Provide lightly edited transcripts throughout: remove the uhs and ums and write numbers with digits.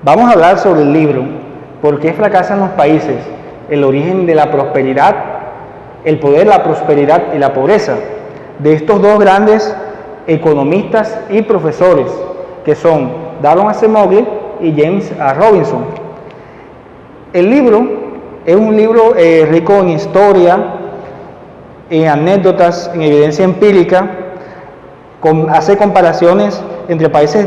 Vamos a hablar sobre el libro ¿Por qué fracasan los países? El origen de la prosperidad, el poder, la prosperidad y la pobreza, de estos dos grandes economistas y profesores, que son Daron Acemoglu y James A. Robinson. El libro es un libro rico en historia, en anécdotas, en evidencia empírica, hace comparaciones entre países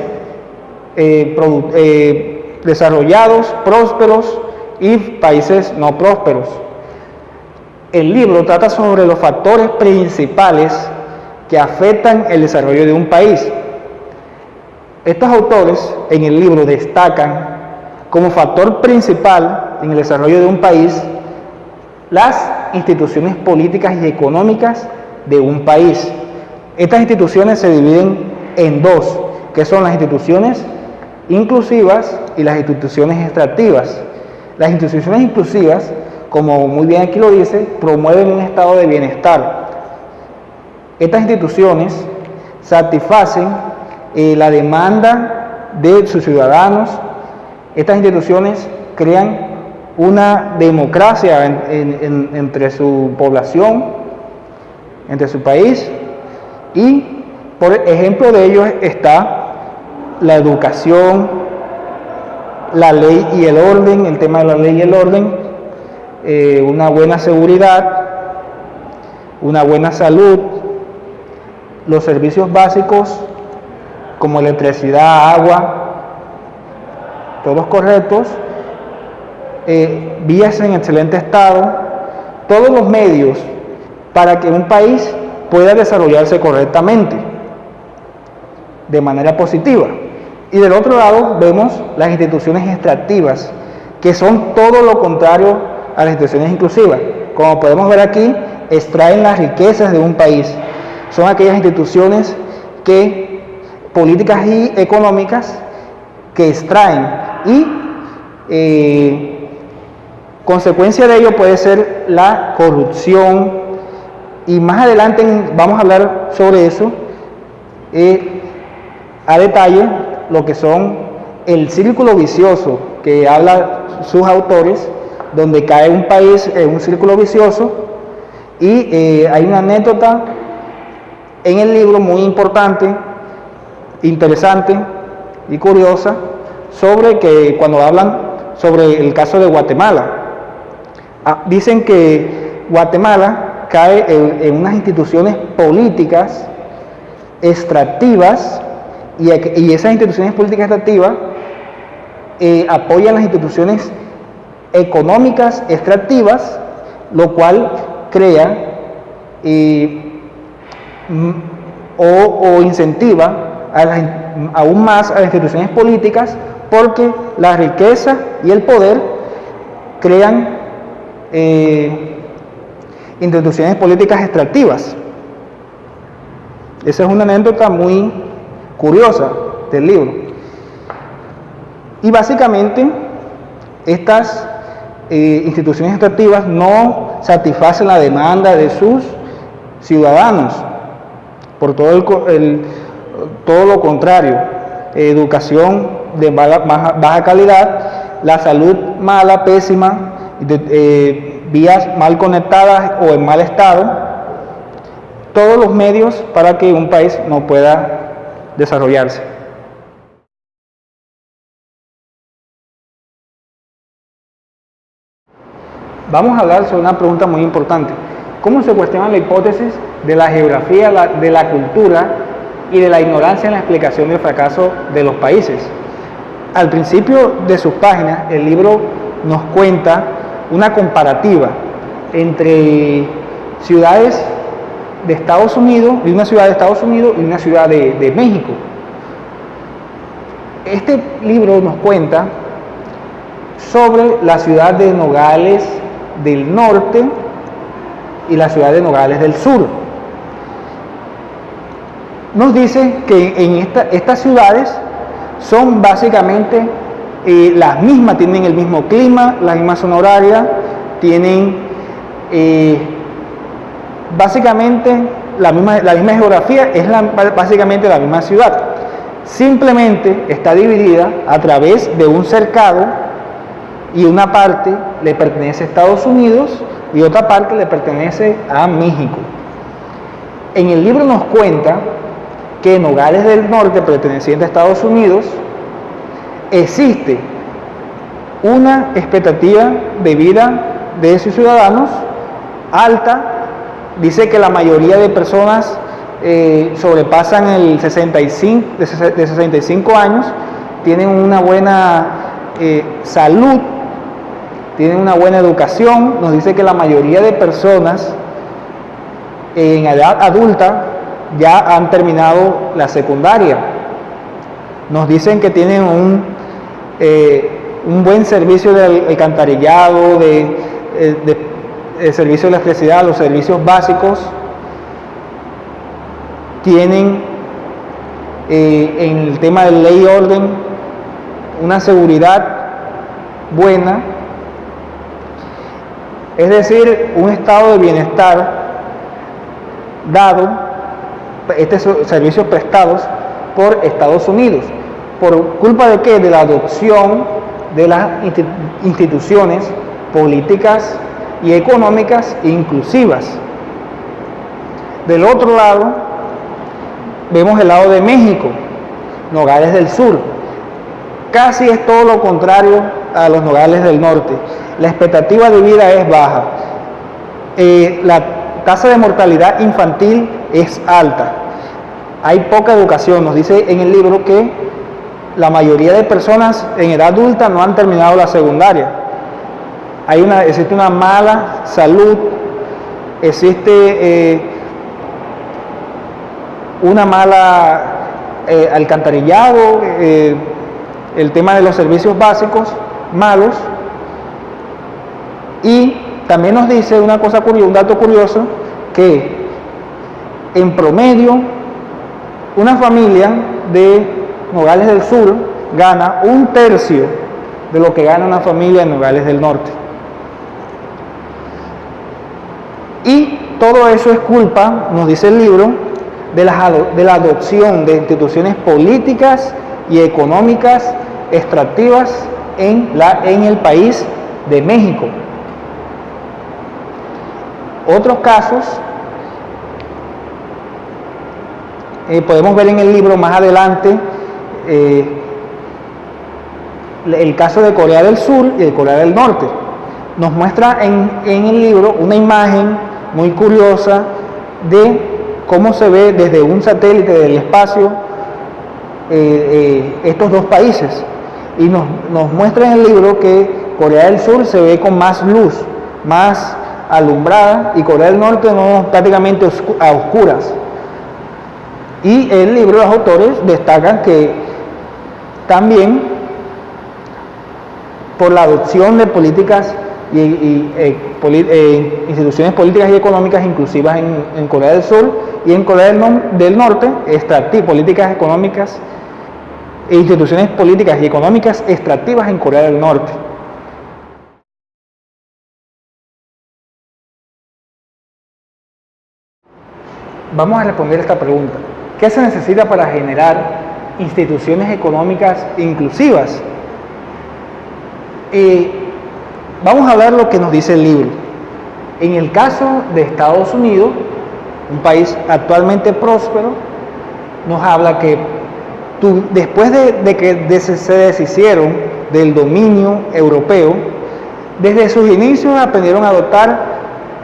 desarrollados, prósperos y países no prósperos. El libro trata sobre los factores principales que afectan el desarrollo de un país. Estos autores en el libro destacan como factor principal en el desarrollo de un país las instituciones políticas y económicas de un país. Estas instituciones se dividen en dos, que son las instituciones inclusivas y las instituciones extractivas. Las instituciones inclusivas, como muy bien aquí lo dice, promueven un estado de bienestar. Estas instituciones satisfacen la demanda de sus ciudadanos. Estas instituciones crean una democracia entre su población, entre su país, y por ejemplo de ello está la educación, la ley y el orden, el tema de la ley y el orden, una buena seguridad, una buena salud, los servicios básicos como electricidad, agua, todos correctos, vías en excelente estado, todos los medios para que un país pueda desarrollarse correctamente, de manera positiva. Y del otro lado vemos las instituciones extractivas, que son todo lo contrario a las instituciones inclusivas. Como podemos ver aquí, extraen las riquezas de un país. Son aquellas instituciones políticas y económicas que extraen, y consecuencia de ello puede ser la corrupción, y más adelante vamos a hablar sobre eso a detalle, lo que son el círculo vicioso que habla sus autores, donde cae un país en un círculo vicioso. Y hay una anécdota en el libro muy importante, interesante y curiosa, sobre que cuando hablan sobre el caso de Guatemala, dicen que Guatemala cae en unas instituciones políticas extractivas, y esas instituciones políticas extractivas apoyan las instituciones económicas extractivas, lo cual crea o incentiva aún más a las instituciones políticas, porque la riqueza y el poder crean instituciones políticas extractivas. Esa es una anécdota muy curiosa del libro. Y básicamente estas instituciones extractivas no satisfacen la demanda de sus ciudadanos, por todo lo contrario, educación de baja calidad, la salud mala, pésima, vías mal conectadas o en mal estado, todos los medios para que un país no pueda desarrollarse. Vamos a hablar sobre una pregunta muy importante: ¿cómo se cuestiona la hipótesis de la geografía, de la cultura y de la ignorancia en la explicación del fracaso de los países? Al principio de sus páginas, el libro nos cuenta una comparativa entre ciudades de Estados Unidos, y una ciudad de Estados Unidos y una ciudad de México. Este libro nos cuenta sobre la ciudad de Nogales del norte y la ciudad de Nogales del sur. Nos dice que en estas ciudades son básicamente las mismas, tienen el mismo clima, la misma zona horaria, tienen básicamente la misma geografía, es básicamente la misma ciudad. simplemente está dividida a través de un cercado y una parte le pertenece a Estados Unidos y otra parte le pertenece a México. En el libro nos cuenta que en Nogales del Norte, perteneciente a Estados Unidos, existe una expectativa de vida de sus ciudadanos alta. Dice que la mayoría de personas sobrepasan el 65 años, tienen una buena salud, tienen una buena educación. Nos dice que la mayoría de personas en edad adulta ya han terminado la secundaria. Nos dicen que tienen un buen servicio de alcantarillado, de servicio de electricidad, los servicios básicos. Tienen en el tema de ley y orden una seguridad buena, es decir, un estado de bienestar dado, estos servicios prestados por Estados Unidos. ¿Por culpa de qué? De la adopción de las instituciones políticas y económicas inclusivas. Del otro lado, vemos el lado de México, Nogales del Sur. Casi es todo lo contrario a los Nogales del Norte. La expectativa de vida es baja. La tasa de mortalidad infantil es alta. Hay poca educación. Nos dice en el libro que la mayoría de personas en edad adulta no han terminado la secundaria. Existe una mala salud, existe una mala alcantarillado, el tema de los servicios básicos malos. Y también nos dice una cosa curiosa, un dato curioso, que en promedio una familia de Nogales del Sur gana 1/3 de lo que gana una familia de Nogales del Norte. Y todo eso es culpa, nos dice el libro, de la adopción de instituciones políticas y económicas extractivas en el país de México. Otros casos podemos ver en el libro más adelante, el caso de Corea del Sur y de Corea del Norte. Nos muestra en el libro una imagen muy curiosa de cómo se ve desde un satélite del espacio estos dos países. Y nos muestra en el libro que Corea del Sur se ve con más luz, más alumbrada, y Corea del Norte prácticamente a oscuras. Y el libro, los autores destacan que también por la adopción de políticas instituciones políticas y económicas inclusivas en Corea del Sur y en Corea del Norte, políticas económicas e instituciones políticas y económicas extractivas en Corea del Norte. Vamos a responder esta pregunta. ¿Qué se necesita para generar instituciones económicas inclusivas? Vamos a ver lo que nos dice el libro. En el caso de Estados Unidos, un país actualmente próspero, nos habla que después de que se deshicieron del dominio europeo, desde sus inicios aprendieron a adoptar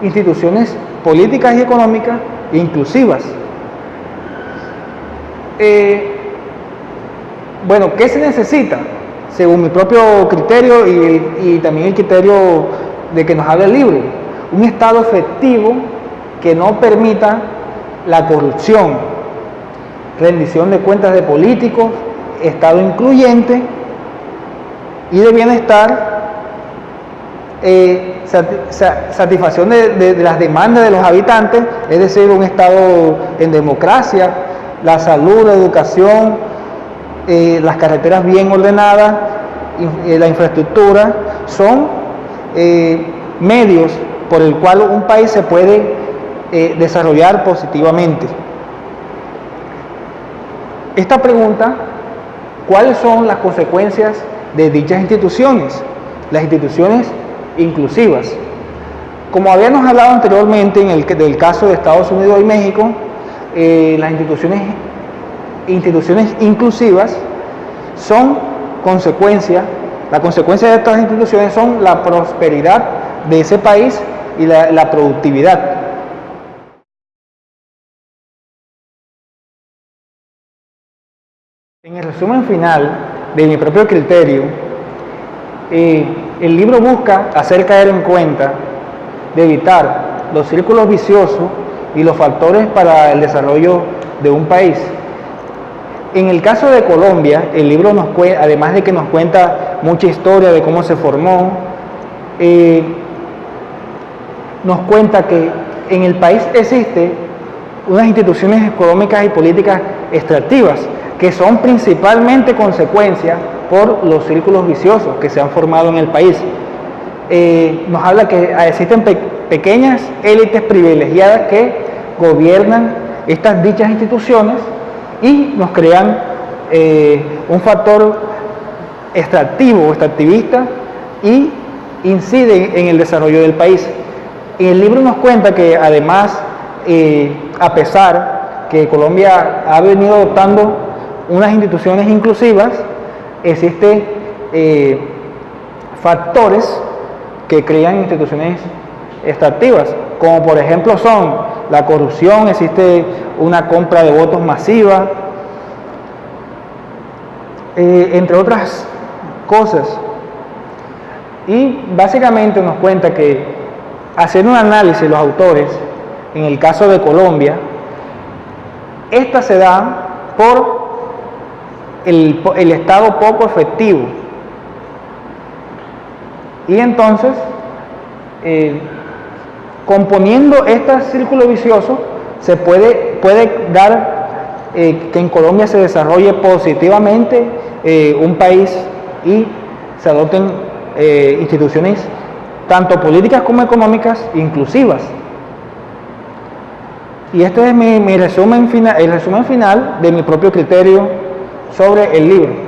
instituciones políticas y económicas inclusivas. Bueno, ¿qué se necesita? Según mi propio criterio y también el criterio de que nos habla el libro, un Estado efectivo que no permita la corrupción, rendición de cuentas de políticos, Estado incluyente y de bienestar, satisfacción de las demandas de los habitantes, es decir, un Estado en democracia, la salud, la educación, las carreteras bien ordenadas, la infraestructura, son medios por el cual un país se puede desarrollar positivamente. esta pregunta, ¿cuáles son las consecuencias de dichas instituciones? Las instituciones inclusivas. Como habíamos hablado anteriormente del caso de Estados Unidos y México, las instituciones inclusivas son la consecuencia de estas instituciones son la prosperidad de ese país y la productividad. En el resumen final de mi propio criterio, el libro busca hacer caer en cuenta de evitar los círculos viciosos y los factores para el desarrollo de un país. En el caso de Colombia, el libro además de que nos cuenta mucha historia de cómo se formó, nos cuenta que en el país existen unas instituciones económicas y políticas extractivas que son principalmente consecuencia por los círculos viciosos que se han formado en el país. Nos habla que existen pequeñas élites privilegiadas que gobiernan estas dichas instituciones y nos crean un factor extractivista y incide en el desarrollo del país. Y el libro nos cuenta que además, a pesar que Colombia ha venido adoptando unas instituciones inclusivas, existen factores que crean instituciones extractivas, como por ejemplo son la corrupción, existe una compra de votos masiva, entre otras cosas. Y básicamente nos cuenta que, haciendo un análisis los autores, en el caso de Colombia, esta se da por el Estado poco efectivo. Y entonces, componiendo este círculo vicioso, se puede dar que en Colombia se desarrolle positivamente un país y se adopten instituciones tanto políticas como económicas inclusivas. Y este es el resumen final de mi propio criterio sobre el libro.